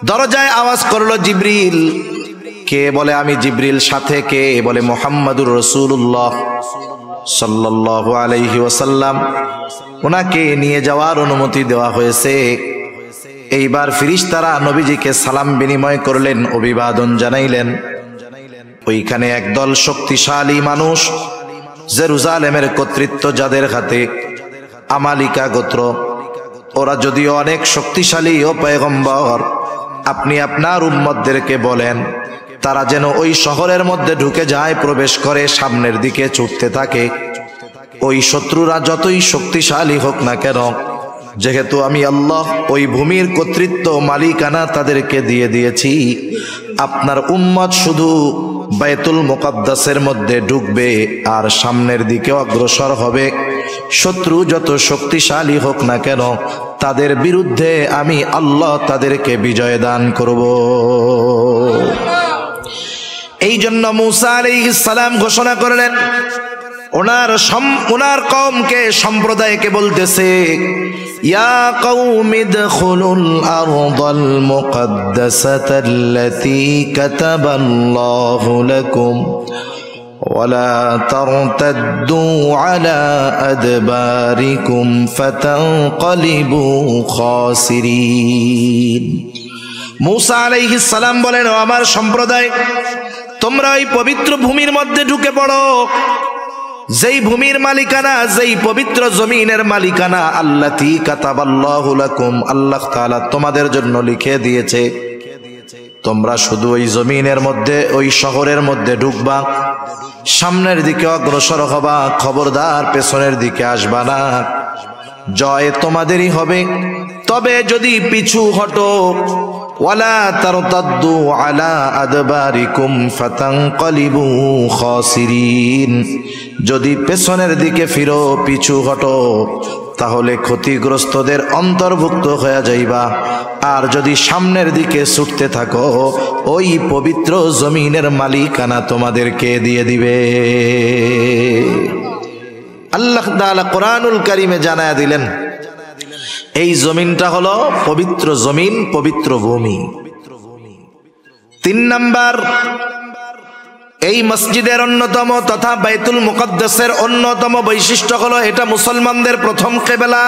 দরজায় আওয়াজ করলো জিবরিল। কে? বলে আমি জিবরিল। সাথে কে? বলে মুহাম্মাদুর রাসূলুল্লাহ সাল্লাল্লাহু আলাইহি ওয়াসাল্লাম। ওনাকে নিয়ে যাওয়ার অনুমতি দেওয়া হয়েছে। এইবার ফেরেশতারা নবীজিকে সালাম বিনিময় করলেন, অভিবাদন জানাইলেন। ওইখানে একদল শক্তিশালী মানুষ, জেরুজালেমের কর্তৃত্ব যাদের হাতে, আমালিকা গোত্র। ওরা যদিও অনেক শক্তিশালী ও পয়গম্বর, আপনি আপনার উম্মতদেরকে বলেন তারা যেন ওই শহরের মধ্যে ঢুকে যায়, প্রবেশ করে, সামনের দিকে ছুটতে থাকে। ওই শত্রুরা যতই শক্তিশালী হোক না কেন, যেহেতু আমি আল্লাহ ওই ভূমির কর্তৃত্ব, মালিকানা তাদেরকে দিয়ে দিয়েছি, আপনার উম্মত শুধু বাইতুল মুকাদ্দাসের মধ্যে ঢুকবে আর সামনের দিকে অগ্রসর হবে। শত্রু যত শক্তিশালী হোক না কেন, তাদের বিরুদ্ধে আমি আল্লাহ তাদেরকে বিজয় দান করব। এই জন্য মুসা আলাইহিস সালাম ঘোষণা করলেন, ওনার কওমকে, সম্প্রদায়কে বলতেছে, ইয়া কওমি দখুলুল আরদাল মুকাদ্দাসাতাল্লাতী কাতাবাল্লাহু লাকুম ওয়ালা তারতাদ্দু আলা আদবারিকুম ফাতানকালিবু খাসিরিন। মুসা আলাইহিস সালাম বলেন, ও আমার সম্প্রদায়, তোমরা ওই পবিত্র ভূমির মধ্যে ঢুকে পড়ো, যেই ভূমির মালিকানা, যেই পবিত্র জমিনের মালিকানা আল্লাতী কাতাবাল্লাহু লাকুম, আল্লাহ তাআলা তোমাদের জন্য লিখে দিয়েছে। তোমরা শুধু ওই জমিনের মধ্যে, ওই শহরের মধ্যে ঢুকবা, সামনের দিকে অগ্রসর হবা, খবরদার পেছনের দিকে আসবা না। জয় তোমাদেরই হবে, তবে যদি পিছু হটো, ওয়ালা তারতাদ্দু আলা আদবারিকুম ফাতানকালিবু খাসিরিন, যদি পেছনের দিকে ফিরো, পিছু হটো, তাহলে ক্ষতিগ্রস্তদের অন্তর্ভুক্ত হয়ে যাইবা। আর যদি সামনের দিকে ছুটতে থাকো, ওই পবিত্র জমিনের মালিকানা তোমাদেরকে দিয়ে দিবে। আল্লাহ তাআলা কোরআনুল কারীমে জানায়া দিলেন, এই জমিনটা হলো পবিত্র জমিন, পবিত্র ভূমি। 3 নাম্বার, এই মসজিদের অন্যতম তথা বাইতুল মুকাদ্দাসের অন্যতম বৈশিষ্ট্য হলো এটা মুসলমানদের প্রথম কিবলা।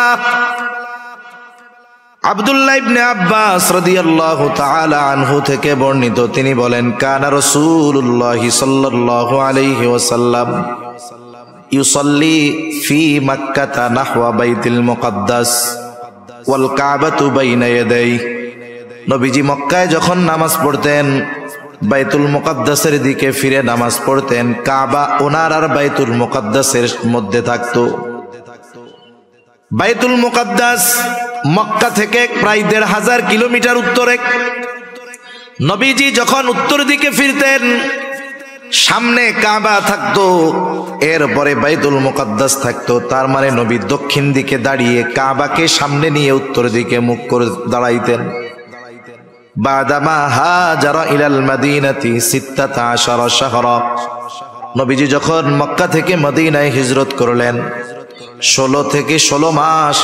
আব্দুল্লাহ ইবনে আব্বাস রাদিয়াল্লাহু তাআলা আনহু থেকে বর্ণিত, তিনি বলেন, কানা রাসূলুল্লাহ সাল্লাল্লাহু আলাইহি ওয়াসাল্লাম ইউসাল্লি ফি মক্কাতা নাহওয়া বাইতুল মুকাদ্দাস ওয়াল কাবাতু বাইনা ইয়াদাই। নবীজি মক্কায় যখন নামাজ পড়তেন, বাইতুল মুকাদ্দাসের দিকে ফিরে নামাজ পড়তেন, কাবা ওনার আর বাইতুল মুকাদ্দাসের মধ্যে থাকতো। বাইতুল মুকাদ্দাস মক্কা থেকে প্রায় ১৫০০ কিলোমিটার উত্তরে। নবীজি যখন উত্তর দিকে ফিরতেন, সামনে কাবা থাকতো, এরপরে বাইতুল মুকাদ্দাস থাকতো। তার মানে নবী দক্ষিণ দিকে দাঁড়িয়ে কাবাকে সামনে নিয়ে উত্তর দিকে মুখ করে দাঁড়াইতেন। বাদামা হাজারা ইলাল মাদিনাতি ১৬ শাহরা, নবীজি যখন মক্কা থেকে মদিনায় হিজরত করলেন, ১৬ থেকে ১৬ মাস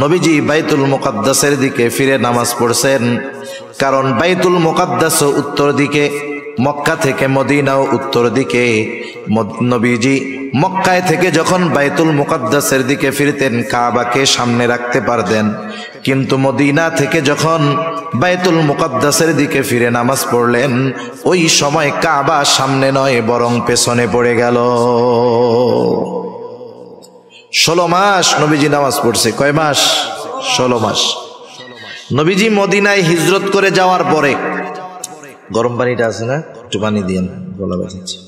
নবীজি বাইতুল মুকাদ্দাসের দিকে ফিরে নামাজ পড়ছেন। কারণ বাইতুল মুকাদ্দাস উত্তর দিকে, মক্কা থেকে মদিনাও উত্তর দিকে। নবীজি মক্কায় থেকে যখন বাইতুল মুকাদ্দাসের দিকে ফিরতেন, কাবাকে সামনে রাখতে পারতেন, কিন্তু মদিনা থেকে যখন বাইতুল মুকাদ্দাসের দিকে ফিরে নামাজ পড়লেন, ওই সময় কাবা সামনে নয় বরং পেছনে পড়ে গেল। ১৬ মাস নবীজি নামাজ পড়ছে। কয় মাস? ১৬ মাস। নবীজি মদিনায় হিজরত করে যাওয়ার পরে, গরম পানিটা আছে না, একটু পানি দিয়েন, গলা ব্যথাচ্ছে।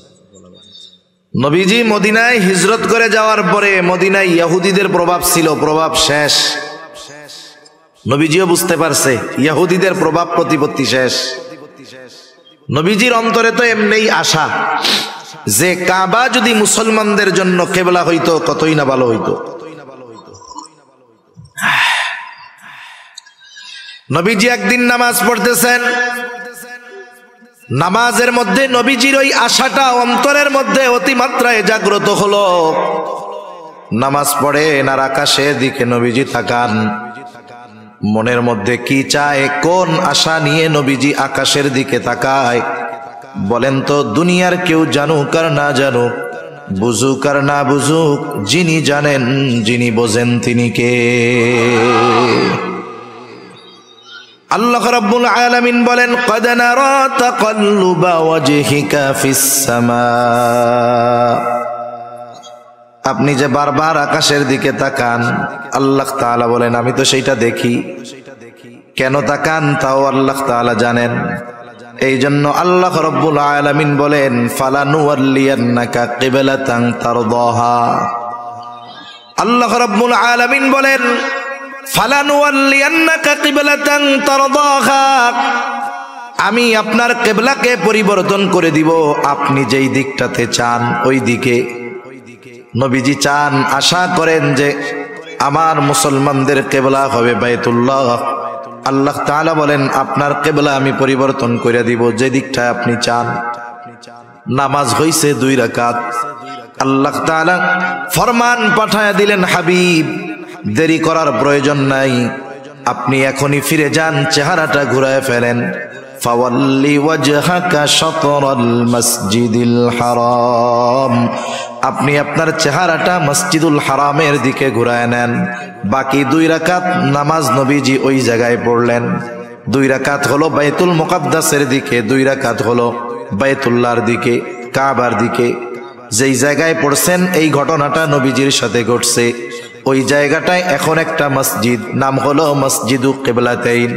নবীজি মদিনায় হিজরত করে যাওয়ার পরে মদিনায় ইহুদিদের প্রভাব ছিল, প্রভাব শেষ। নবীজিও বুঝতে পারছে ইহুদিদের প্রভাব প্রতিপত্তি শেষ। নবীজির অন্তরে তো এমনিই আশা যে কাবা যদি মুসলমানদের জন্য কিবলা হইতো কতই না ভালো হইতো। নবীজি একদিন নামাজ পড়তেছেন, নামাজের মধ্যে নবীজির ওই আশাটা অন্তরের মধ্যে অতিমাত্রায় জাগ্রত হলো। নামাজ পড়েন আর আকাশের দিকে নবীজি তাকান, মনের মধ্যে কি চায়, কোন আশা নিয়ে নবীজি আকাশের দিকে তাকায়? বলেন তো, দুনিয়ার কেউ জানুক আর না জানুক, বুঝুক আর না বুঝুক, যিনি জানেন, যিনি বোঝেন, তিনি কে? আল্লাহ রাব্বুল আলামিন বলেন, ক্বাদ নারা তাকাল্লুবা ওয়াজহিকা ফিস সামা। আপনি যে বারবার আকাশের দিকে তাকান, আল্লাহ তাআলা বলেন আমি তো সেইটা দেখি। কেন তাকান তাও আল্লাহ তাআলা জানেন। এই জন্য আল্লাহ রাব্বুল আলামিন বলেন, ফালানুওয়াল্লিয়ান্নাকা কিবলাতান তারদাহা। আল্লাহ রাব্বুল আলামিন বলেন, ফালানুওয়াল্লিয়ান্নাকা কিবলাতান তারদাহা, আমি আপনার কিবলাকে পরিবর্তন করে দিব আপনি যেই দিকটাতে চান ওই দিকে। নবীজি চান, আশা করেন যে আমার মুসলমানদের কিবলা হবে বাইতুল্লাহ। আল্লাহ তাআলা বলেন, আপনার কিবলা আমি পরিবর্তন করে দিব যে দিকটা আপনি চান। নামাজ হইছে 2 রাকাত। আল্লাহ তাআলা ফরমান পাঠায়া দিলেন, হাবিব দেরি করার প্রয়োজন নাই, আপনি এখনই ফিরে যান, চেহারাটা ঘুরায় ফেলেন। ফাওয়াল্লি ওয়াজহাকা শাতরাল মসজিদিল হারাম, আপনি আপনার চেহারাটা মসজিদুল হারামের দিকে ঘুরায় নেন। বাকি 2 রাকাত নামাজ নবীজি ওই জায়গায় পড়লেন। 2 রাকাত হলো বাইতুল মুকাদ্দাসের দিকে, 2 রাকাত হলো বাইতুল্লাহর দিকে, কাবার দিকে। যেই জায়গায় পড়ছেন এই ঘটনাটা নবীজির সাথে ঘটছে, ওই জায়গাটায় এখন একটা মসজিদ, নাম হলো মসজিদু কিবলাতাইন।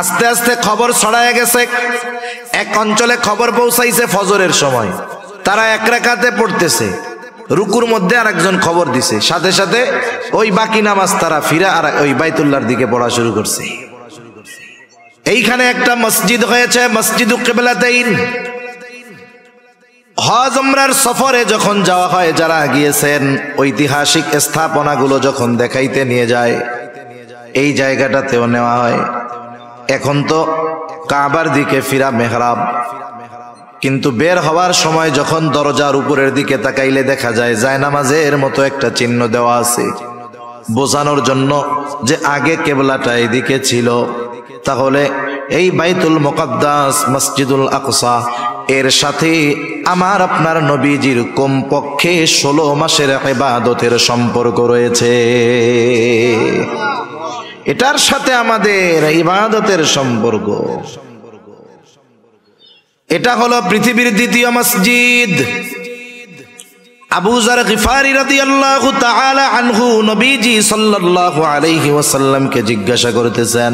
আস্তে আস্তে খবর ছড়ায় গেছে, এক অঞ্চলে খবর পৌঁছাইছে ফজরের সময়, তারা 1 রাকাতে পড়তেছে, রুকুর মধ্যে আরেকজন খবর দিছে, সাথে সাথে ওই বাকি নামাজ তারা ফিরে আর ওই বাইতুল্লাহর দিকে পড়া শুরু করছে। এইখানে একটা মসজিদ হয়েছে, মসজিদু কিবলাতাইন। হজ উমরার সফরে যখন যাওয়া হয়, যারা গিয়েছেন ঐতিহাসিক স্থাপনাগুলো যখন দেখাইতে নিয়ে যায়, এই জায়গাটাতেও নেওয়া হয়। এখন তো কাবার দিকে ফিরা মেহরাব, কিন্তু বের হওয়ার সময় যখন দরজার উপরের দিকে তাকাইলে দেখা যায় জায়নামাজের মতো একটা চিহ্ন দেওয়া আছে, বোঝানোর জন্য যে আগে কিবলাটা এদিকে ছিল। তাহলে এই বাইতুল মুকাদ্দাস মসজিদুল আকসা এর সাথে আমার আপনার নবীজির কমপক্ষে 16 মাসের ইবাদতের সম্পর্ক রয়েছে। এটার সাথে আমাদের ইবাদতের সম্পর্ক। এটা হলো পৃথিবীর দ্বিতীয় মসজিদ। আবু যার গিফারি রাদিয়াল্লাহু তাআলা আনহু নবীজি সাল্লাল্লাহু আলাইহি ওয়াসাল্লামকে জিজ্ঞাসা করতেছেন,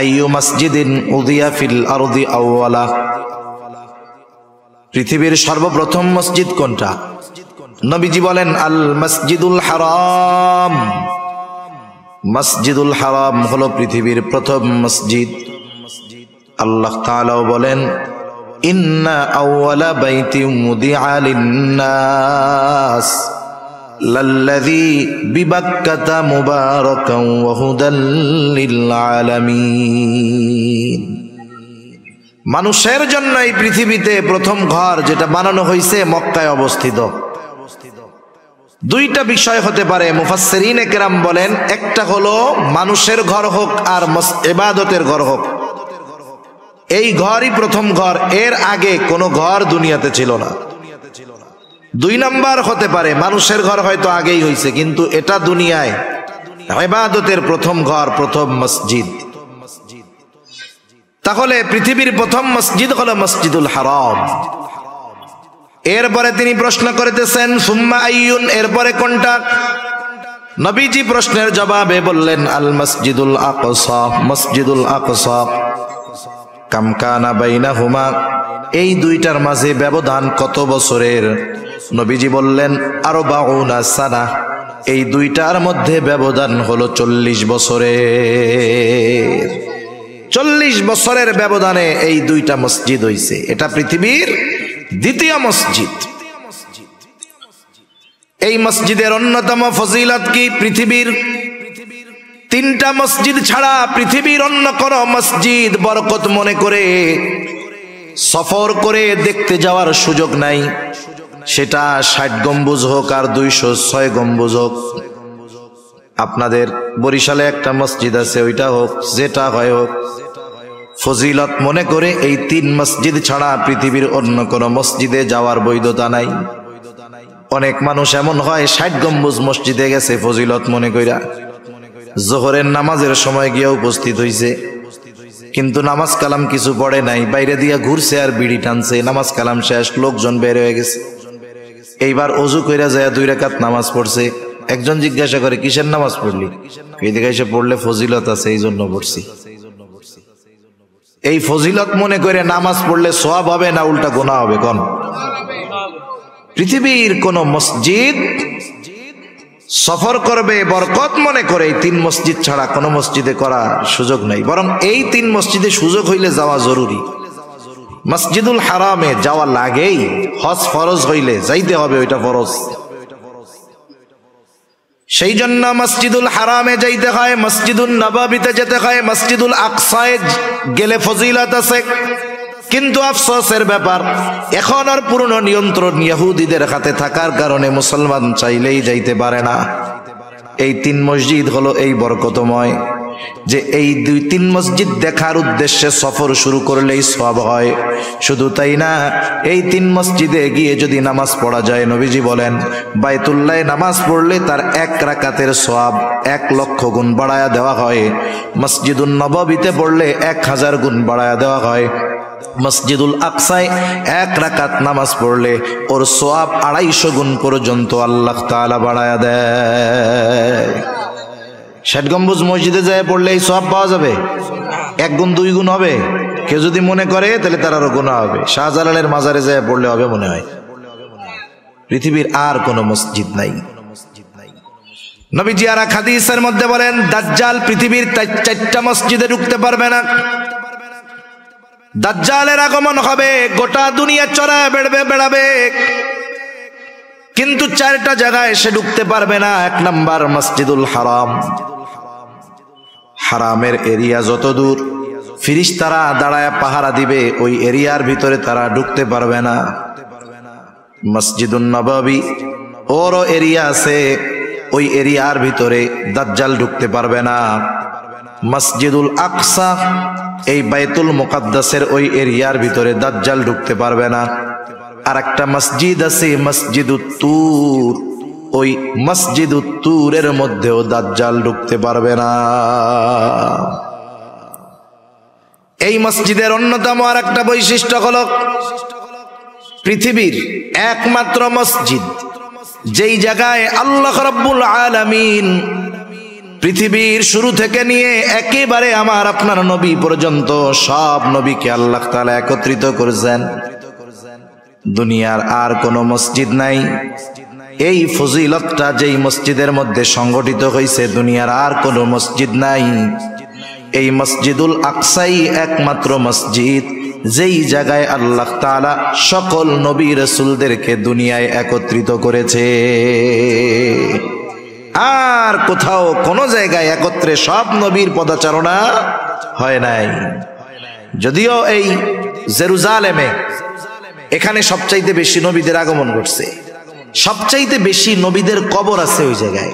আইয়ু মসজিদিন উযিয়া ফিল আরদি আওয়ালা, পৃথিবীর সর্বপ্রথম মসজিদ কোনটা? নবীজি বলেন, আল মসজিদুল হারাম। মসজিদুল হারাম হলো পৃথিবীর প্রথম মসজিদ। আল্লাহ তাআলাও বলেন, ইন্না আউওয়ালা বাইতিন মুদিআ লিন-নাস লাল্লাযী বিবাক্কাতা মুবারাকান ওয়া হুদাল লিল আলামিন। মানুষের জন্য এই পৃথিবীতে প্রথম ঘর যেটা বানানো হয়েছে মক্কায় অবস্থিত। 2টা বিষয় হতে পারে, মুফাসসিরিনে কেরাম বলেন, একটা হলো মানুষের ঘর হোক আর ইবাদতের ঘর হোক, এই ঘরই প্রথম ঘর, এর আগে কোনো ঘর দুনিয়াতে ছিল না। 2 নাম্বার হতে পারে মানুষের ঘর হয়তো আগেই হয়েছে, কিন্তু এটা দুনিয়ায় ইবাদতের প্রথম ঘর, প্রথম মসজিদ। তাহলে পৃথিবীর প্রথম মসজিদ হলো মসজিদুল হারাম। এরপরে তিনি প্রশ্ন করতেছেন, সুম্মা আইয়ুন, এরপরে কোনটা? নবীজি প্রশ্নের জবাবে বললেন, আল মসজিদুল আকসা, মসজিদুল আকসা। কাম কানা বাইনাহুমা, এই 2টার মাঝে ব্যবধান কত বছরের? নবীজি বললেন, 40 সানা, এই 2টার মধ্যে ব্যবধান হলো 40 বছরের। 40 বছরের ব্যবধানে এই 2টা মসজিদ হইছে। এটা পৃথিবীর দ্বিতীয় মসজিদ। এই মসজিদের অন্যতম ফজিলত কি? পৃথিবীর 3টা মসজিদ ছাড়া পৃথিবীর অন্য কোন মসজিদ বরকত মনে করে সফর করে দেখতে যাওয়ার সুযোগ নাই। সেটা 60 গম্বুজ হোক আর 206 গম্বুজ হোক। আপনাদের বরিশালে একটা মসজিদ আছে, ওইটা হোক যেটা হয় হোক, ফজিলত মনে করে এই 3 মসজিদ ছাড়া পৃথিবীর অন্য কোনো মসজিদে যাওয়ার বৈধতা নাই। অনেক মানুষ এমন হয় 60 গম্বুজ মসজিদে গেছে ফজিলত মনে কইরা, জোহরের নামাজের সময় গিয়ে উপস্থিত হইছে, কিন্তু নামাজ কালাম কিছু পড়ে নাই, বাইরে দিয়া ঘুরছে আর বিড়ি টানছে। নামাজ কালাম শেষ, লোকজন বের হয়ে গেছে। এইবার অজু কইরা যায় 2 রাকাত নামাজ পড়ছে। একজন জিজ্ঞাসা করে, কিসের নামাজ পড়লি? এদিকে এসে পড়লে ফজিলত আছে, এই জন্য পড়ছি। এই ফজিলত মনে করে নামাজ পড়লে সওয়াব হবে না উল্টা গুনাহ হবে? কোন পৃথিবীর কোন মসজিদ সফর করবে বরকত মনে করে এই 3 মসজিদ ছাড়া কোন মসজিদে করার সুযোগ নাই। বরং এই 3 মসজিদে সুযোগ হইলে যাওয়া জরুরি। মসজিদুল হারামে যাওয়া লাগেই, হজ ফরজ হইলে যাইতে হবে, ওইটা ফরজ। সেই জন্য মসজিদুল হারামে যাইতে হয়, মসজিদুল নববীতে যেতে হয়, মসজিদুল আকসায় গেলে ফজিলত আছে। কিন্তু আফসোসের ব্যাপার, এখন আর পুরনো নিয়ন্ত্রণ ইহুদিদের হাতে থাকার কারণে মুসলমান চাইলেই যাইতে পারে না। এই 3 মসজিদ হলো এই বরকতময় যে এই 2-3 মসজিদ দেখার উদ্দেশ্যে সফর শুরু করলেই সওয়াব হয়। শুধু তাই না, এই 3 মসজিদে গিয়ে যদি নামাজ পড়া যায়, নবীজি বলেন বাইতুল্লাহ নামাজ পড়লে তার 1 রাকাতের সওয়াব 1 লক্ষ গুণ বাড়ায়া দেওয়া হয়। মসজিদুন নববীতে পড়লে 1000 গুণ বাড়ায়া দেওয়া হয়। মসজিদুল আকসায় 1 রাকাত নামাজ পড়লে ওর সওয়াব 250 গুণ পর্যন্ত আল্লাহ তাআলা বাড়ায়া দেয়। 60 গম্বুজ মসজিদে যায় পড়লে এই সওয়াব পাওয়া যাবে? 1 গুণ 2 গুণ হবে? কেউ যদি মনে করে তাহলে তার আরো গুনাহ হবে। শাহজালালের মাজারে যায় পড়লে হবে মনে হয়? পৃথিবীর আর কোন মসজিদ নাই। নবীজি আর এক হাদিসের মধ্যে বলেন, দাজ্জাল পৃথিবীর 4টা মসজিদে ঢুকতে পারবে না। দাজ্জালের আগমন হবে, গোটা দুনিয়া চড়ায় বেড়াবে, কিন্তু 4টা জায়গায় সে ঢুকতে পারবে না। 1 নাম্বার মসজিদুল হারাম। হারামের এরিয়া যত দূর, ফেরেশতারা দাঁড়ায় পাহারা দিবে, ওই এরিয়ার ভিতরে তারা ঢুকতে পারবে না। মসজিদুন নববী ওরও এরিয়া আছে, ওই এরিয়ার ভিতরে দাজ্জাল ঢুকতে পারবে না। মসজিদুল আকসা, এই বাইতুল মুকাদ্দাসের ওই এরিয়ার ভিতরে দাজ্জাল ঢুকতে পারবে না। আর একটা মসজিদ আছে মসজিদুত তুর, ওই মসজিদুত তুরের মধ্যেও দাজ্জাল ঢুকতে পারবে না। এই মসজিদের অন্যতম আর একটা বৈশিষ্ট্য হলো পৃথিবীর একমাত্র মসজিদ যেই জায়গায় আল্লাহ রাব্বুল আলামিন পৃথিবীর শুরু থেকে নিয়ে একেবারে আমার আপনার নবী পর্যন্ত সব নবীকে আল্লাহ তাআলা একত্রিত করেছেন। দুনিয়ার আর কোন মসজিদ নাই। এই ফজিলতটা যেই মসজিদের মধ্যে সংগঠিত হয়েছে, দুনিয়ার আর কোন মসজিদ নাই। এই মসজিদুল আকসাই একমাত্র মসজিদ যেই জায়গায় আল্লাহ তাআলা সকল নবী রাসূলদেরকে দুনিয়ায় একত্রিত করেছে। আর কোথাও কোন জায়গায় একত্রে সব নবীর পদাচারণা হয় নাই। যদিও এই জেরুজালেমে, এখানে সবচাইতে বেশি নবীদের আগমন ঘটছে, সবচাইতে বেশি নবীদের কবর আছে ওই জায়গায়।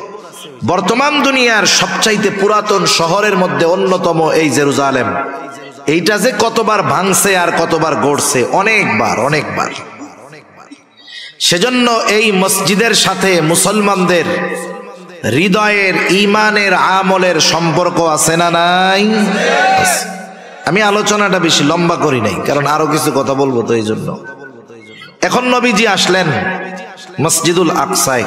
বর্তমান দুনিয়ার সবচাইতে পুরাতন শহরের মধ্যে অন্যতম এই জেরুজালেম। এইটা যে কতবার ভাঙছে আর কতবার গড়ছে, অনেকবার। সেজন্য এই মসজিদের সাথে মুসলমানদের হৃদয়ের, ঈমানের, আমলের সম্পর্ক আছে না নাই? আমি আলোচনাটা বেশি লম্বা করি নাই, কারণ আরো কিছু কথা বলবো, তো এই জন্য। এখন নবীজি আসলেন মসজিদুল আকসায়।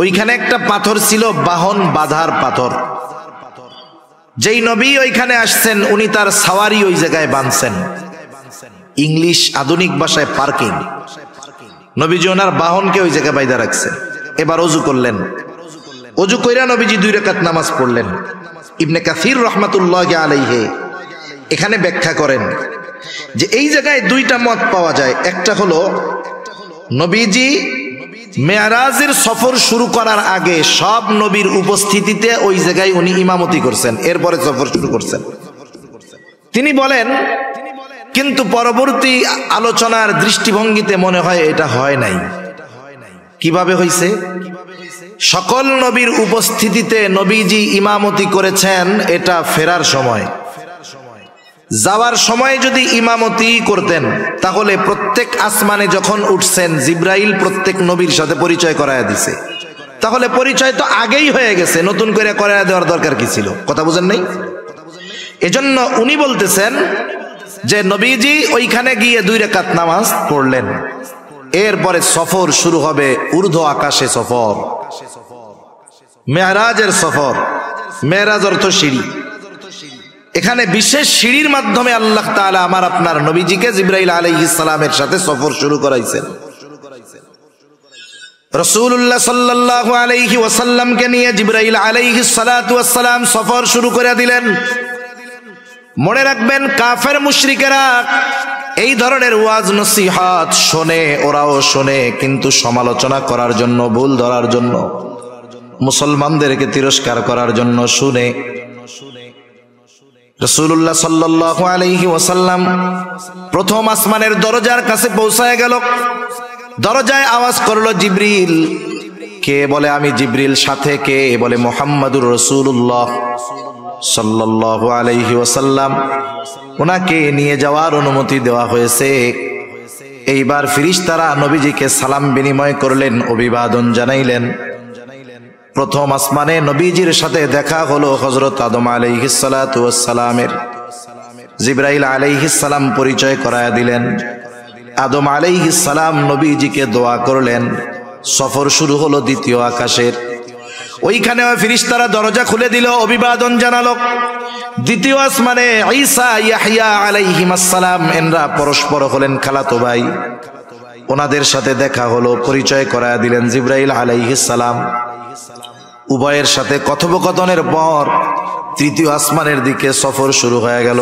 ওইখানে একটা পাথর ছিল, বাহন বাঁধার পাথর। যেই নবী ওইখানে আসছেন, উনি তার সাওয়ারি ওই জায়গায় বাঁধছেন। ইংলিশ আধুনিক ভাষায় পার্কিং। নবীজি ওনার বাহনকে ওই জায়গায় বাইধা রাখছেন। এবার অজু করলেন। অজু কইরা নবীজি 2 রাকাত নামাজ পড়লেন। ইবনে কাসির রাহমাতুল্লাহি আলাইহি এখানে ব্যাখ্যা করেন যে এই জায়গায় 2টা মত পাওয়া যায়। একটা হলো নবীজি মেরাজের সফর শুরু করার আগে সব নবীর উপস্থিতিতে ওই জায়গায় উনি ইমামতি করছেন, এরপরে সফর শুরু করছেন। তিনি বলেন, কিন্তু পরবর্তী আলোচনার দৃষ্টিভঙ্গিতে মনে হয় এটা হয় নাই। কিভাবে হয়েছে? সকল নবীর উপস্থিতিতে নবীজি ইমামতি করেছেন, এটা ফেরার সময়। যাওয়ার সময় যদি ইমামতি করতেন তাহলে প্রত্যেক আসমানে যখন উঠছেন জিব্রাইল প্রত্যেক নবীর সাথে পরিচয় করায়া দিছে, তাহলে পরিচয় তো আগেই হয়ে গেছে, নতুন করে করায়া দেওয়ার দরকার কি ছিল? কথা বুঝেন নাই? এজন্য উনি বলতেছেন যে নবীজি ওইখানে গিয়ে 2 রাকাত নামাজ পড়লেন, এরপরে সফর শুরু হবে, ঊর্ধ্ব আকাশে সফর, মেরাজের সফর। মেরাজ অর্থ সিঁড়ি। এখানে বিশেষ সিঁড়ির মাধ্যমে আল্লাহ তাআলা আমার আপনার নবীজিকে জিবরাইল আলাইহিস সালামের সাথে সফর শুরু করাইছেন। রাসূলুল্লাহ সাল্লাল্লাহু আলাইহি ওয়াসাল্লামকে নিয়ে জিবরাইল আলাইহিস সালাতু ওয়াস সালাম সফর শুরু করে দিলেন। মনে রাখবেন, কাফের মুশরিকেরা এই ধরনের ওয়াজ নসিহত শোনে, ওরাও শোনে, কিন্তু সমালোচনা করার জন্য, ভুল ধরার জন্য, মুসলমানদেরকে তিরস্কার করার জন্য শুনে। রাসূলুল্লাহ সাল্লাল্লাহু আলাইহি ওয়াসাল্লাম প্রথম আসমানের দরজার কাছে পৌঁছায় গেল। দরজায় আওয়াজ করলো জিবরিল। কে বলে আমি জিবরিল, সাথে কে বলে মুহাম্মাদুর রাসূলুল্লাহ সাল্লাল্লাহু আলাইহি ওয়াসাল্লাম। ওনাকে নিয়ে যাওয়ার অনুমতি দেওয়া হয়েছে। এইবার ফেরেশতারা নবীজিকে সালাম বিনিময় করলেন, অভিবাদন জানাইলেন। প্রথম আসমানে নবীজির সাথে দেখা হলো হযরত আদম আলাইহিস সালাতু ওয়াস সালামের। জিবরাইল আলাইহিস সালাম পরিচয় করায়া দিলেন। আদম আলাইহিস সালাম নবীজিকে দোয়া করলেন। সফর শুরু হলো দ্বিতীয় আকাশের। ওইখানে ফেরেশতারা দরজা খুলে দিল, অভিবাদন জানালো। দ্বিতীয় আসমানে ঈসা ইয়াহইয়া আলাইহিস সালাম এনরা পরস্পর হলেন খালাতো ভাই। ওনাদের সাথে দেখা হলো, পরিচয় করায়া দিলেন জিবরাইল আলাইহিস সালাম। উভয়ের সাথে কথোপকথনের পর তৃতীয় আসমানের দিকে সফর শুরু হয়ে গেল।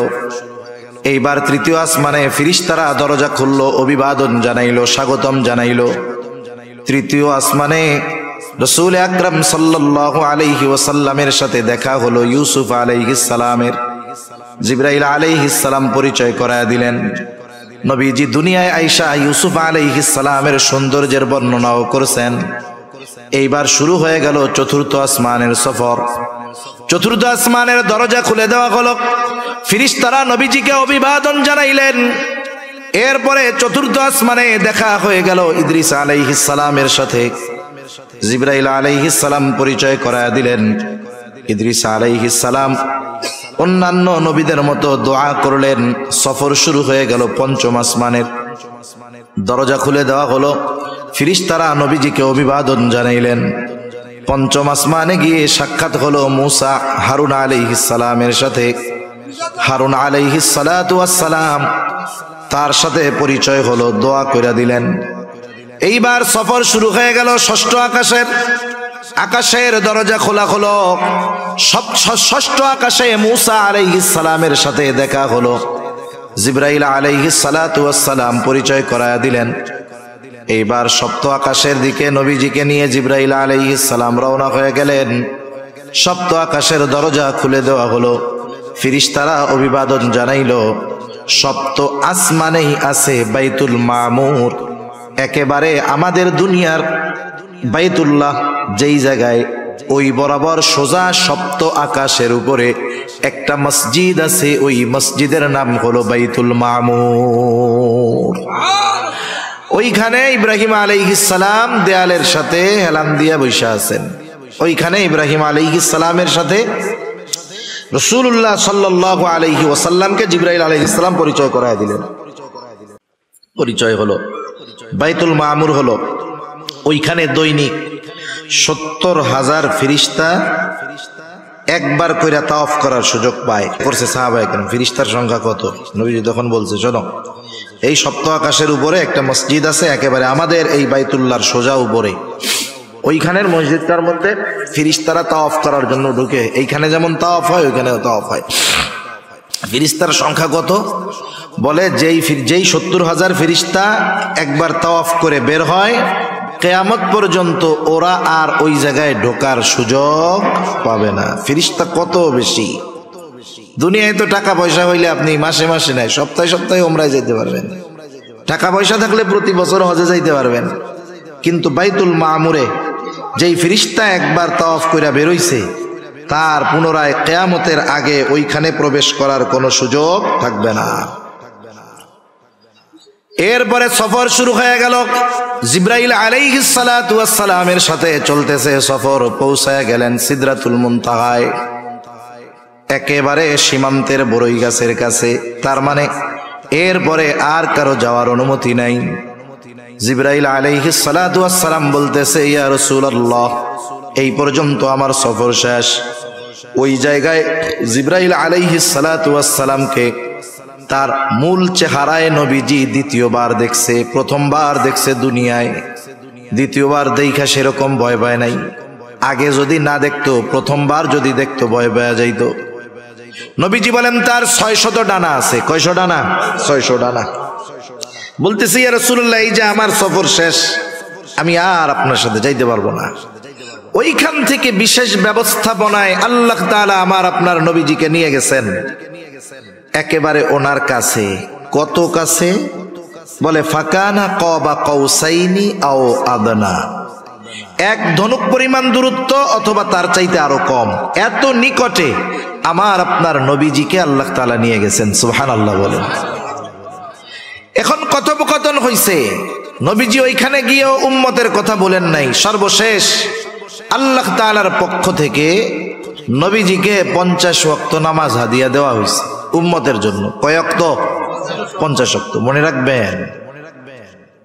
এইবার তৃতীয় আসমানে ফেরেশতারা দরজা খুললো, অভিবাদন জানাইলো, স্বাগতম জানাইলো। তৃতীয় আসমানে রাসূল আকরাম সাল্লাল্লাহু আলাইহি ওয়াসাল্লামের সাথে দেখা হলো ইউসুফ আলাইহিস সালামের। জিবরাইল আলাইহিস সালাম পরিচয় করায়া দিলেন। নবীজি দুনিয়ায় আয়েশা ইউসুফ আলাইহিস সালামের সৌন্দর্যের বর্ণনাও করেছেন। এইবার শুরু হয়ে গেল চতুর্থ আসমানের সফর। চতুর্থ আসমানের দরজা খুলে দেওয়া হলো, ফেরেশতারা নবীজিকে অভিবাদন জানাইলেন। এরপরে চতুর্থ আসমানে দেখা হয়ে গেল ইদ্রিস আলাইহিস সালামের সাথে। জিবরাইল আলাইহিস সালাম পরিচয় করায়া দিলেন। ইদ্রিস আলাইহিস সালাম অন্যান্য নবীদের মতো দোয়া করলেন। সফর শুরু হয়ে গেল পঞ্চম আসমানের। দরজা খুলে দেওয়া হলো, ফেরেশতারা নবীজিকে অভিবাদন জানাইলেন। পঞ্চম আসমানে গিয়ে সাক্ষাৎ হলো মুসা হারুন আলাইহিস সালামের সাথে। হারুন আলাইহিস সালাতু ওয়াস সালাম তার সাথে পরিচয় হলো, দোয়া কইরা দিলেন। এইবার সফর শুরু হয়ে গেল ষষ্ঠ আকাশের। আকাশের দরজা খোলা হলো। ষষ্ঠ আকাশে মুসা আলাইহিস সালামের সাথে দেখা হলো। জিবরাইল আলাইহিস সালাতু ওয়াস সালাম পরিচয় করায়া দিলেন। এইবার সপ্ত আকাশের দিকে নবীজিকে নিয়ে জিবরাইল আলাইহিস সালাম রওনা হয়ে গেলেন। সপ্ত আকাশের দরজা খুলে দেওয়া হলো, ফেরেশতারা অভিবাদন জানাইলো। সপ্ত আসমানেই আছে বাইতুল মামুর, একেবারে আমাদের দুনিয়ার বাইতুল্লাহ যেই জায়গায়, ওই বরাবর সোজা সপ্ত আকাশের উপরে একটা মসজিদ আছে। ওই মসজিদের নাম হলো বাইতুল মামুর। ওইখানে ইব্রাহিম আলাইহিস সালাম দেয়ালের সাথে হেলান দিয়া বসে আছেন। ওইখানে ইব্রাহিম আলাইহিস সালামের সাথে রাসূলুল্লাহ সাল্লাল্লাহু আলাইহি ওয়াসাল্লামকে জিবরাইল আলাইহিস সালাম পরিচয় করায় দিলেন। পরিচয় হলো, বাইতুল মামুর হলো, ওইখানে দৈনিক ৭০,০০০ ফেরেশতা একবার কইরা তাওয়াফ করার সুযোগ পায়। করছে সাহাবায়ে কেরাম। ফেরেশতার সংখ্যা কত? নবীজি তখন বলছে, শোনো, এই সপ্ত আকাশের উপরে একটা মসজিদ আছে, একেবারে আমাদের এই বাইতুল্লাহর সোজা উপরে। ওইখানের মসজিদটার মধ্যে ফেরেশতারা তাওয়াফ করার জন্য ঢুকে। এইখানে যেমন তাওয়াফ হয়, ওইখানেও তাওয়াফ হয়। ফেরেশতার সংখ্যা কত? বলে যেই ৭০,০০০ ফেরেশতা একবার তাওয়াফ করে বের হয়, কিয়ামত পর্যন্ত ওরা আর ওই জায়গায় ঢোকার সুযোগ পাবে না। ফেরেশতা কত বেশি! দুনিয়ায় তো টাকা পয়সা হইলে আপনি মাসে মাসে নাই, সপ্তাহে সপ্তাহে উমরায় যেতে পারবেন। টাকা পয়সা থাকলে প্রতি বছর হজে যাইতে পারবেন। কিন্তু বাইতুল মামুরে যেই ফেরেশতা একবার তাওয়াফ কইরা বেরোইছে তার পুনরায় কিয়ামতের আগে ওইখানে প্রবেশ করার কোনো সুযোগ থাকবে না। এরপরে সফর শুরু হয়ে গেল। জিবরাইল আলাইহিস সালাতু ওয়াস সালামের সাথে চলতেছে সফর। পৌঁছায় গেলেন সিদরাতুল মুনতাহায়, একেবারে সীমান্তের বড়ই গাছের কাছে। তার মানে এরপরে আর কারো যাওয়ার অনুমতি নাই। জিবরাইল আলাইহিস সালাতু ওয়াস সালাম বলতেছে, ইয়া রাসূলুল্লাহ, এই পর্যন্ত আমার সফর শেষ। ওই জায়গায় জিবরাইল আলাইহিস সালাতু ওয়াস সালামকে তার মূল চেহারায় নবীজি দ্বিতীয়বার দেখছে। প্রথমবার দেখছে দুনিয়ায়, দ্বিতীয়বার দেখা সেরকম ভয় পায় নাই। আগে যদি না দেখতো, প্রথমবার যদি দেখতো ভয় পাওয়া যাইতো। নবীজি বলেন তার 600 ডানা আছে। কয়শো ডানা? 600 ডানা। বলতেছি, ইয়া রাসূলুল্লাহ, এই যে আমার সফর শেষ, আমি আর আপনার সাথে যাইতে পারবো না। ওইখান থেকে বিশেষ ব্যবস্থাপনায় আল্লাহ তাআলা আমার আপনার নবীজিকে নিয়ে গেছেন একেবারে ওনার কাছে। কত কাছে? বলে ফাকানা কাবা কাউসাইনি আও আদনা, এক ধনুক পরিমাণ দূরত্ব অথবা তার চাইতে আরো কম। এত নিকটে আমার আপনার নবীজিকে আল্লাহ তাআলা নিয়ে গেছেন। সুবহানাল্লাহ বলেন। এখন কথোপকথন হইছে। নবীজি ওইখানে গিয়েও উম্মতের কথা বলেন নাই। সর্বশেষ আল্লাহ তাআলার পক্ষ থেকে নবীজিকে 50 ওয়াক্ত নামাজ হাদিয়া দেওয়া হয়েছে উম্মতের জন্য। কয় ওয়াক্ত? 50 ওয়াক্ত। মনে রাখবেন,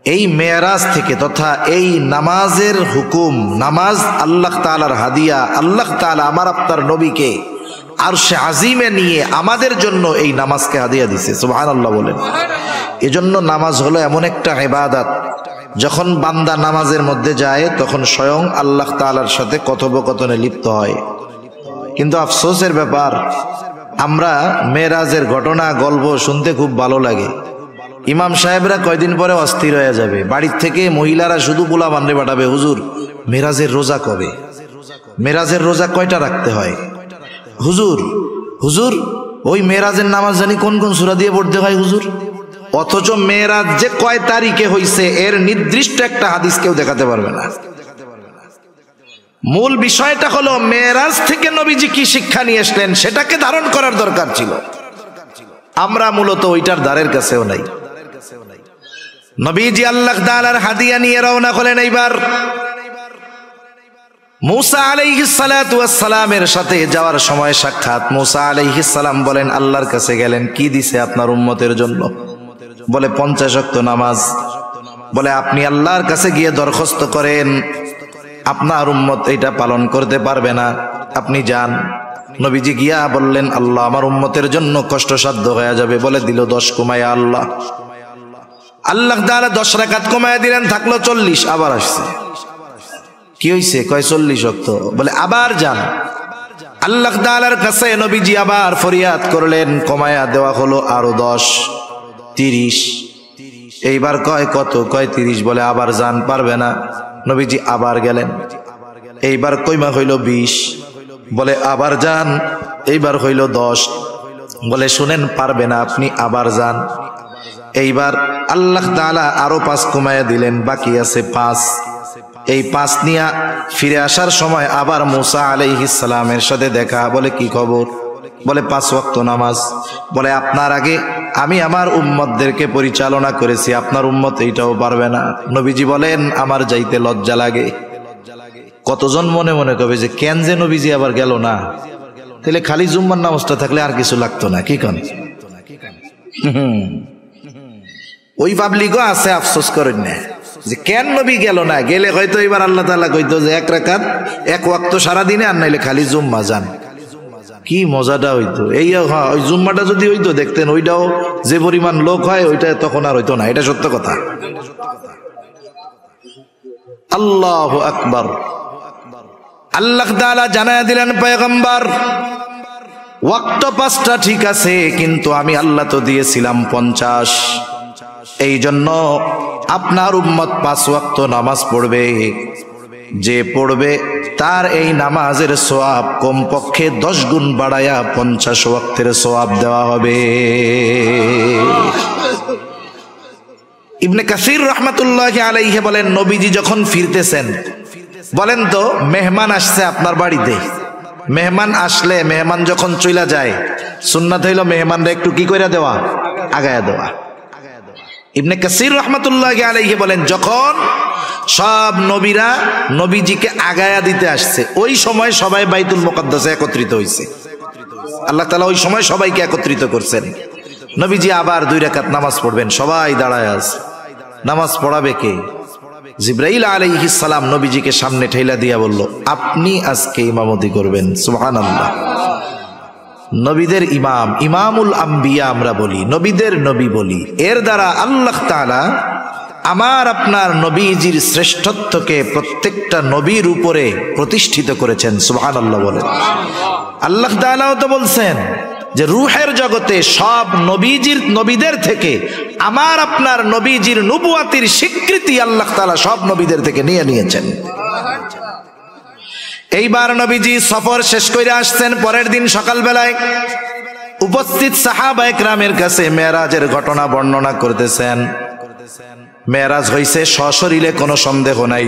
এই মেরাজ থেকে তথা এই নামাজের হুকুম, নামাজ আল্লাহ তাআলার হাদিয়া। আল্লাহ তাআলা আমার আপনার নবীকে আরশে আজিমে নিয়ে আমাদের জন্য এই নামাজকে হাদিয়া দিছে। সুবহানাল্লাহ বলেন। এজন্য নামাজ হলো এমন একটা ইবাদত, যখন বান্দা নামাজের মধ্যে যায় তখন স্বয়ং আল্লাহ তাআলার সাথে কথোপকথনে লিপ্ত হয়। কিন্তু আফসোসের ব্যাপার, আমরা মেরাজের ঘটনা গল্প শুনতে খুব ভালো লাগে। ইমাম সাহেবরা কয়দিন পরে অস্থির হয়ে যাবে। বাড়ির থেকে মহিলারা শুধু পোলা বান্ডে পাঠাবে, হুজুর মেরাজের রোজা কবে? মেরাজের রোজা কয়টা রাখতে হয়? হুজুর হুজুর ওই মেরাজের নামাজ জানি কোন কোন সূরা দিয়ে পড়তে হয় হুজুর। অথচ মেরাজ যে কয় তারিখে হইছে এর নির্দিষ্ট একটা হাদিস কেউ দেখাতে পারবে না। মূল বিষয়টা হলো মেরাজ থেকে নবীজি কি শিক্ষা নিয়ে আসলেন সেটাকে ধারণ করার দরকার ছিল। আমরা মূলত ওইটার দ্বারের কাছেও নাই। নবীজি আল্লাহ তাআলার হাদিয়া নিয়ে রওনা হলেন। এইবার মুসা আলাইহিস সালাতু ওয়াস সালামের সাথে যাওয়ার সময় সাক্ষাৎ। মুসা আলাইহিস সালাম বলেন, আল্লাহর কাছে গেলেন, কি দিছে আপনার উম্মতের জন্য? বলে 50 ওয়াক্ত নামাজ। বলে আপনি আল্লাহর কাছে গিয়ে দরখাস্ত করেন, আপনার উম্মত এটা পালন করতে পারবে না, আপনি যান। নবীজি গিয়া বললেন, আল্লাহ আমার উম্মতের জন্য কষ্টসাধ্য হয়ে যাবে। বলে দিল 10 কমায়া আল্লাহ। আল্লাহ তাআলা 10 রাকাত কমায়া দিলেন, থাকলো 40। আবার আসছে। কি হইছে? কয় 40 ওয়াক্ত। বলে আবার যান। আল্লাহ তাআলার কাছে নবীজি আবার ফরিয়াদ করলেন, কমায়া দেওয়া হলো আরো 10, 30। এইবার কয় কত? কয় 30। বলে আবার যান, পারবে না। নবীজি আবার গেলেন। এইবার কইমা হইল 20। বলে আবার যান। এইবার হইল 10। বলে শুনেন, পারবে না, আপনি আবার যান। এইবার আল্লাহ তাআলা আরো 5 কমায়া দিলেন, বাকি আছে 5। এই 5 নিয়ে ফিরে আসার সময় আবার মুসা আলাইহিস সালামের সাথে দেখা। বলে কি খবর? বলে 5 ওয়াক্ত নামাজ। বলে আপনার আগে আমি আমার উম্মতদেরকে পরিচালনা করেছি, আপনার উম্মত এইটাও পারবে না। নবীজি বলেন, আমার যাইতে লজ্জা লাগে। কতজন মনে মনে কবে যে কেন যে নবীজি আবার গেল না? তাহলে খালি জুম্মার নামাজটা থাকলে আর কিছু লাগতো না। কি কন? ওই পাবলিকও আছে, আফসোস করেন না যে কেন নবী গেল না। গেলে হয়তো এবার আল্লাহ তাআলা কইতো যে 1 রাকাত 1 ওয়াক্ত সারাদিনে, আর নাইলে খালি জুম্মা যান। কি মজাটা হইতো। এই ওই জুম্মাটা যদি হইতো দেখতেন, ওইটাও যে পরিমাণ লোক হয় ওইটা তখন আর হইতো না। এটা সত্য কথা। আল্লাহু আকবার। আল্লাহ তাআলা জানায়া দিলেন, পয়গম্বর ওয়াক্ত 5টা ঠিক আছে, কিন্তু আমি আল্লাহ তো দিয়েছিলাম 50। এই জন্য আপনার উম্মত 5 ওয়াক্ত নামাজ পড়বে। যে পড়বে তার এই নামাজের সওয়াব কমপক্ষে 10 গুণ বাড়ায়া 50 ওয়াক্তের সওয়াব দেওয়া হবে। ইবনে কাসির রাহমাতুল্লাহি আলাইহি বলেন, নবীজি যখন ফিরতেছেন বলেন তো মেহমান আসছে আপনার বাড়িতে, মেহমান আসলে মেহমান যখন চইলা যায় সুন্নাত হইল মেহমানরা একটু কি কইরা দেওয়া, আগায়া দেওয়া। ইবনে কাসির রাহমাতুল্লাহি আলাইহি বলেন যখন সব নবীরা নবীজিকে আগায়া দিতে আসছে ওই সময় সবাই বাইতুল মুকাদ্দাসে একত্রিত হইছে। আল্লাহ তাআলা ওই সময় সবাইকে একত্রিত করছেন। নবীজি আবার 2 রাকাত নামাজ পড়বেন, সবাই দাঁড়ায় আছে। নামাজ পড়াবে কে? জিবরাইল আলাইহিস সালাম নবীজিকে সামনে ঠেলা দিয়া বলল, আপনি আজকে ইমামতি করবেন। সুবহানাল্লাহ। নবীদের ইমাম, ইমামুল আম্বিয়া আমরা বলি, নবীদের নবী বলি। এর দ্বারা আল্লাহ তাআলা আমার আপনার নবীজির শ্রেষ্ঠত্বকে প্রত্যেকটা নবীর উপরে প্রতিষ্ঠিত করেছেন। সুবহানাল্লাহ বলেন। আল্লাহ তাআলাও তো বলছেন যে রূহের জগতে সব নবীদের থেকে আমার আপনার নবীজির নবুয়াতির স্বীকৃতি আল্লাহ তাআলা সব নবীদের থেকে নিয়েছেন। এইবার নবীজি সফর শেষ করে আসছেন। পরের দিন সকালবেলায় উপস্থিত সাহাবায়ে কেরামের কাছে মেরাজের ঘটনা বর্ণনা করতেছেন। মেরাজ হইছে সশরীরে, কোনো সন্দেহ নাই।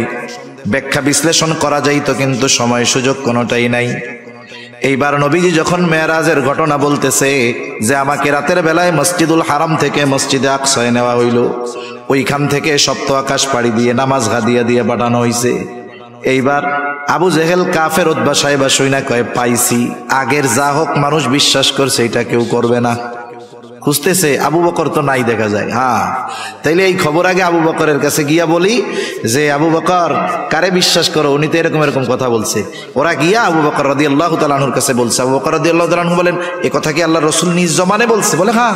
ব্যাখ্যা বিশ্লেষণ করা যাইতো কিন্তু সময় সুযোগ কোনোটাই নাই। এইবার নবীজি যখন মেরাজের ঘটনা বলতেছে যে আমাকে রাতের বেলায় মসজিদুল হারাম থেকে মসজিদে আকসায় নেওয়া হইল, ওইখান থেকে সপ্ত আকাশ পাড়ি দিয়ে নামাজ হাদিয়া দিয়ে পাঠানো হইছে। এইবার আবু জেহেল কাফের উতবা সাহেবা শুইনা কয় পাইছি, আগের যা হোক মানুষ বিশ্বাস করছে এটা কেউ করবে না। খুঁজতেছে, আবু বকর তো নাই দেখা যায়। হ্যাঁ, তাইলে এই খবর আগে আবু বকরের কাছে গিয়া বলি যে আবু বকর কারে বিশ্বাস করো, উনি তো এরকম এরকম কথা বলছে। ওরা গিয়া আবু বকর রাদিয়াল্লাহু তাআলা আনহুর কাছে বলছে। আবু বকর রাদিয়াল্লাহু তাআলা আনহু বলেন, এ কথা কি আল্লাহর রাসূল নিজ জবানে বলছে? বলে হ্যাঁ।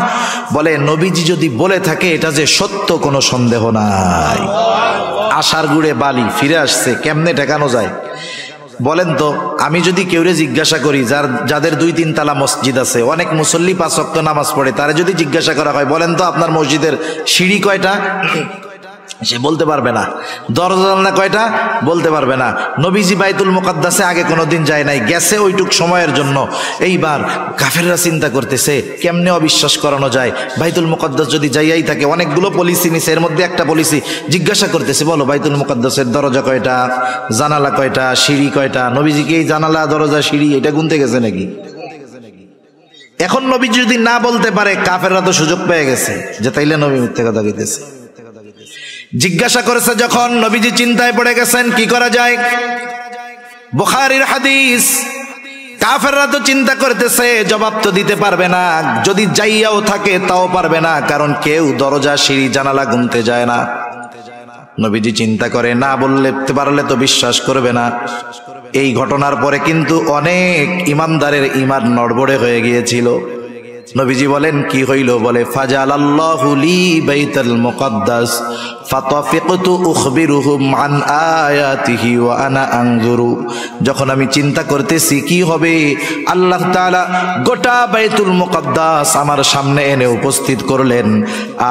বলে নবীজি যদি বলে থাকে এটা যে সত্য কোনো সন্দেহ নাই। আশার গুড়ে বালি ফিরে আসছে, কেমনে ঠেকানো যায়? বলেন তো, আমি যদি কেউরে জিজ্ঞাসা করি যাদের 2-3 তালা মসজিদ আছে, অনেক মুসল্লি 5 ওয়াক্ত নামাজ পড়ে, তারা যদি জিজ্ঞাসা করা হয় বলেন তো আপনার মসজিদের সিঁড়ি কয়টা, সে বলতে পারবে না। দরজা জানলা কয়টা, বলতে পারবে না। নবীজি বাইতুল মুকাদ্দাসে আগে কোনোদিন যায় নাই, গেছে ওইটুক সময়ের জন্য। এইবার কাফেররা চিন্তা করতেছে কেমনে অবিশ্বাস করানো যায়। বাইতুল মুকাদ্দাস যদি যাইয়াই থাকে, অনেকগুলো পলিসি নিছে, এর মধ্যে একটা পলিসি জিজ্ঞাসা করতেছে, বলো বাইতুল মুকাদ্দাসের দরজা কয়টা, জানালা কয়টা, সিঁড়ি কয়টা? নবীজি কি এই জানালা দরজা সিঁড়ি এটা গুনতে গেছে নাকি? এখন নবীজি যদি না বলতে পারে, কাফেররা তো সুযোগ পেয়ে গেছে যে তাইলে নবী মিথ্যা কথা কইতেছে। জিজ্ঞাসা করেছে যখন, নবীজি চিন্তায় পড়ে গেছেন কি করা যায়। বুখারীর হাদিস। কাফেররা তো চিন্তা করতেছে জবাব তো দিতে পারবে না, যদি যাইয়াও থাকে তাও পারবে না, কারণ কেউ দরজা সিঁড়ি জানালা গুনতে যায় না। নবীজি চিন্তা করে না বললে পারলে তো বিশ্বাস করবে না। এই ঘটনার পরে কিন্তু অনেক ইমানদারের ঈমান নড়বড়ে হয়ে গিয়েছিল। নবীজি বলেন কি হইল? বলে ফাজালাল্লাহু লি বাইতুল মুকাদ্দাস ফাতাফিকতু উখবিরুহুম আন আয়াতিহি ওয়া আনা আনজুরু। যখন আমি চিন্তা করতেছি কি হবে, আল্লাহ তাআলা গোটা বাইতুল মুকাদ্দাস আমার সামনে এনে উপস্থিত করলেন,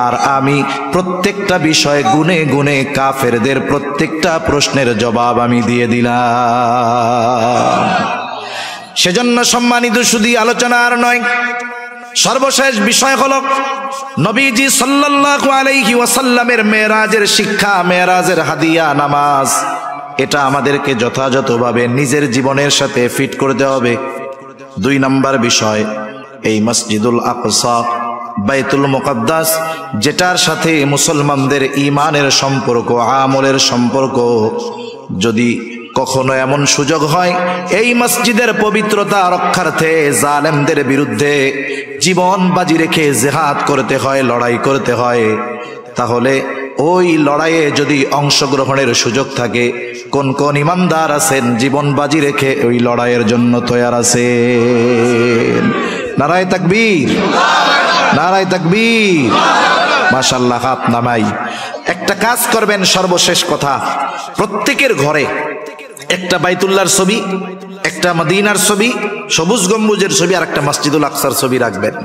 আর আমি প্রত্যেকটা বিষয় গুনে গুনে কাফেরদের প্রত্যেকটা প্রশ্নের জবাব আমি দিয়ে দিলাম। সেজন্য সম্মানিত শুধু আলোচনা আর নয়, সর্বশেষ বিষয় হলো নবীজি সাল্লাল্লাহু আলাইহি ওয়াসাল্লামের মেরাজের শিক্ষা, মেরাজের হাদিয়া নামাজ। এটা আমাদেরকে যথাযথভাবে নিজের জীবনের সাথে ফিট করতে হবে। 2 নম্বর বিষয়, এই মসজিদুল আকসা বাইতুল মুকাদ্দাস, যেটার সাথে মুসলমানদের ঈমানের সম্পর্ক, আমলের সম্পর্ক, যদি কখনো এমন সুযোগ হয় এই মসজিদের পবিত্রতা রক্ষার্থে জালেমদের বিরুদ্ধে জীবন বাজি রেখে জিহাদ করতে হয়, লড়াই করতে হয়, তাহলে ওই লড়াইয়ে যদি অংশগ্রহণের সুযোগ থাকে, কোন কোন ইমানদার আছেন জীবন বাজি রেখে ওই লড়াইয়ের জন্য তৈয়ার আছেন? নারায়ে তাকবীর, নারায়ে তাকবীর। মাশাআল্লাহ, হাত নামাই। একটা কাজ করবেন, সর্বশেষ কথা, প্রত্যেকের ঘরে একটা বাইতুল্লাহর ছবি, একটা মদিনার ছবি, সবুজ গম্বুজের ছবি আর একটা মসজিদুল আকসার ছবি রাখবেন।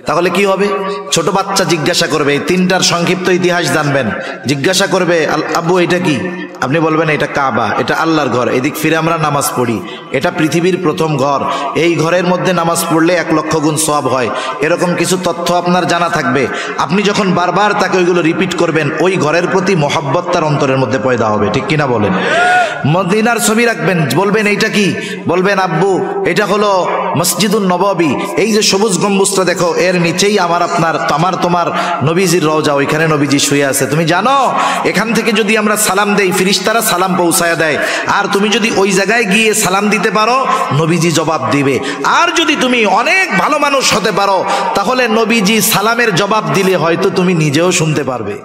তাহলে কি হবে? ছোট বাচ্চা জিজ্ঞাসা করবে, এই তিনটার সংক্ষিপ্ত ইতিহাস জানবেন, জিজ্ঞাসা করবে আব্বু এটা কি? আপনি বলবেন এটা কাবা, এটা আল্লাহর ঘর, এদিক ফিরে আমরা নামাজ পড়ি, এটা পৃথিবীর প্রথম ঘর, এই ঘরের মধ্যে নামাজ পড়লে 1 লক্ষ গুণ সওয়াব হয়। এরকম কিছু তথ্য আপনার জানা থাকবে। আপনি যখন বারবার তাকে ওইগুলো রিপিট করবেন, ওই ঘরের প্রতি মহব্বত তার অন্তরের মধ্যে পয়দা হবে। ঠিক কিনা বলেন? মদিনার ছবি রাখবেন, বলবেন এইটা কি? বলবেন আব্বু এটা হলো মসজিদুন নববী, এই যে সবুজ গম্বুজটা দেখো, এর নিচেই আমার তোমার নবীজির রওজা, ওইখানে নবীজি শুয়ে আছে। তুমি জানো এখান থেকে যদি আমরা সালাম দেই, ফিরিস্তারা সালাম পৌঁছায় দেয়, আর তুমি যদি ওই জায়গায় গিয়ে সালাম দিতে পারো, নবীজি জবাব দিবে। আর যদি তুমি অনেক ভালো মানুষ হতে পারো, তাহলে নবীজি সালামের জবাব দিলে হয়তো তুমি নিজেও শুনতে পারবে।